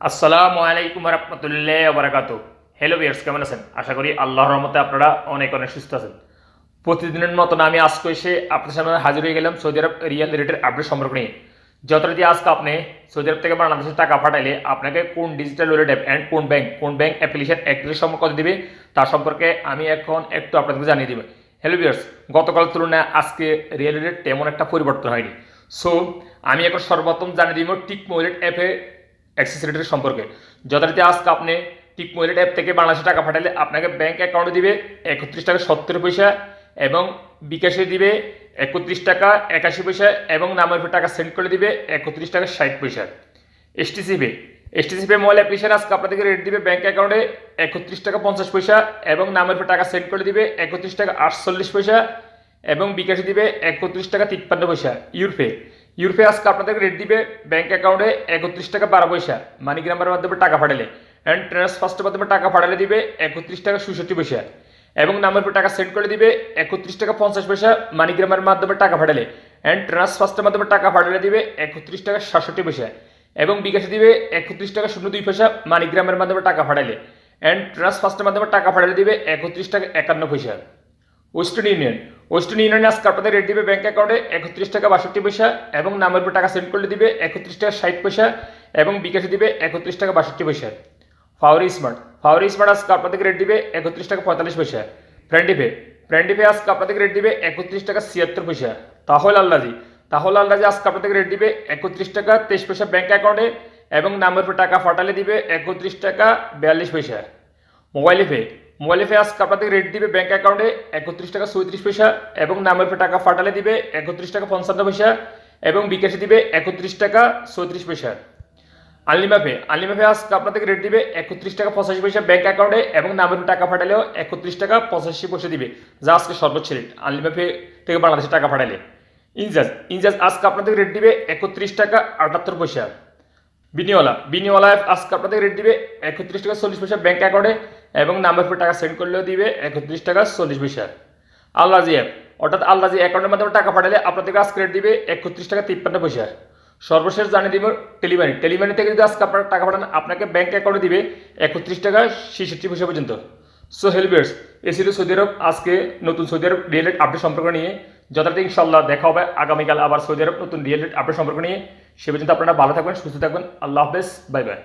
আসসালামু আলাইকুম রহমতুল্লাহ বারাকাতু। হ্যালো ভিউয়ার্স, কেমন আছেন? আশা করি আল্লাহর রহমতে আপনারা অনেক অনেক সুস্থ আছেন। প্রতিদিনের মতন আমি আজকে এসে আপনার সামনে হাজির হয়ে গেলাম সৌদি আরব রিয়াল রেটের আপডেট সম্পর্কে নিয়ে। যথারীতি আজকে আপনি সৌদি আরব থেকে বাংলাদেশে টাকা পাঠাইলে আপনাকে কোন ডিজিটাল ওয়ালেট অ্যাপ অ্যান্ড কোন ব্যাংক অ্যাপ্লিকেশন একত্রিশ সময় কত দিবে তার সম্পর্কে আমি এখন একটু আপনাদেরকে জানিয়ে দিব। হ্যালো ভিউয়ার্স, গতকাল তুলনায় আজকে রিয়াল রেটের তেমন একটা পরিবর্তন হয়নি। সো আমি এখন সর্বপ্রথম জানিয়ে দিব টিকমো ওয়ালেট অ্যাপে অ্যাক্সেস রেটের সম্পর্কে। যথারীতি আজকে আপনি টিকমো ওয়ালেট অ্যাপ থেকে বাংলাদেশে টাকা পাঠালে আপনাকে ব্যাংক অ্যাকাউন্টে দিবে 31 টাকা 70 পয়সা এবং বিকাশে দিবে 31 টাকা 81 পয়সা এবং নামের উপর টাকা সেন্ড করে দিবে 31 টাকা 60 পয়সা। এসটিসি পে মোবাইল অ্যাপ্লিকেশন আজকে আপনাদেরকে রেট দিবে ব্যাংক অ্যাকাউন্টে 31 টাকা 50 পয়সা এবং নামের উপর টাকা সেন্ড করে দিবে 31 টাকা 48 পয়সা এবং বিকাশে দিবে 31 টাকা 53 পয়সা। ইউরপে আজকে আপনাদেরকে রেট দিবে ব্যাংক অ্যাকাউন্টে 31 টাকা 12 পয়সা মানিগ্রামের মাধ্যমে টাকা পাঠালে অ্যান্ড ট্রান্সফার্স্টের মাধ্যমে টাকা পাঠালে দিবে 31 টাকা 67 পয়সা এবং নামের উপর টাকা সেন্ড করে দিবে 31 টাকা 50 পয়সা মানিগ্রামের মাধ্যমে টাকা পাঠালে অ্যান্ড ট্রান্সফার্স্টের মাধ্যমে টাকা পাঠালে দিবে 31 টাকা 67 পয়সা এবং বিকাশে দিবে 31 টাকা 02 পয়সা মানিগ্রামের মাধ্যমে টাকা পাঠালে অ্যান্ড ট্রান্সফার্স্টের মাধ্যমে টাকা পাঠালে দিবে 31 টাকা 51 পয়সা। ওয়েস্টার্ন ইউনিয়নে আজকে আপনাদের রেট দিবে ব্যাংক অ্যাকাউন্টে 31 টাকা 62 পয়সা এবং নামের উপর টাকা সেন্ড করলে দিবে 31 টাকা 60 পয়সা এবং বিকাশে দিবে 31 টাকা 62 পয়সা। ফাওরি স্মার্ট আজকে আপনাদেরকে রেট দিবে 31 টাকা 45 পয়সা। ফ্রেন্ডিপে আজকে আপনাদেরকে রেট দিবে 31 টাকা 76 পয়সা। তাহলে আল্লাজি আজকে আপনাদেরকে রেট দিবে 31 টাকা 23 পয়সা ব্যাংক অ্যাকাউন্টে এবং নামের উপর টাকা পাঠালে দিবে 31 টাকা 42 পয়সা। মোবাইলে আজকে আপনাদের রেট দিবে ব্যাংক অ্যাকাউন্টে 31 টাকা 34 পয়সা এবং নামের উপর টাকা পাঠালে দিবে 31 টাকা 55 পয়সা এবং বিকাশে দিবে 31 টাকা 34 পয়সা। আনলিমাপে আজকে আপনাদের রেট দিবে 31 টাকা 85 পয়সা ব্যাংক অ্যাকাউন্টে এবং নামের উপর টাকা পাঠালেও 31 টাকা 85 পয়সা দিবে, যা আজকে সর্বোচ্চ রেট আনলিমাপে থেকে বাংলাদেশে টাকা পাঠালে। ইনজাজ আজকে আপনাদের রেট দিবে 31 টাকা 78 পয়সা। বিনিওয়ালা আজকে আপনাদের রেট দিবে 31 টাকা 40 পয়সা ব্যাংক অ্যাকাউন্টে এবং নামের উপর টাকা সেন্ড করলেও দিবে 31 টাকা 40 পয়সা। আল্লাজি অ্যাপ অর্থাৎ আল্লাজি অ্যাকাউন্টের মাধ্যমে টাকা পাঠালে আপনাদেরকে আজকে রেট দিবে 31 টাকা 53 পয়সা। সর্বশেষ জানিয়ে দিব টেলিমানি থেকে যদি আজকে আপনারা টাকা পাঠান আপনাকে ব্যাংক অ্যাকাউন্টে দিবে 31 টাকা 66 পয়সা পর্যন্ত। সো হেলবিয়ার্স, এ ছিল সৌদি আরব আজকে নতুন সৌদি আরব রিয়েল রেট আপডেট সম্পর্ক নিয়ে। যথারীতি ইনশাল্লাহ দেখা হবে আগামীকাল আবার সৌদি আরব নতুন রিয়েল রেট আপডেট সম্পর্ক নিয়ে। সে পর্যন্ত আপনারা ভালো থাকবেন, সুস্থ থাকবেন। আল্লাহ হাফেজ, বাই বাই।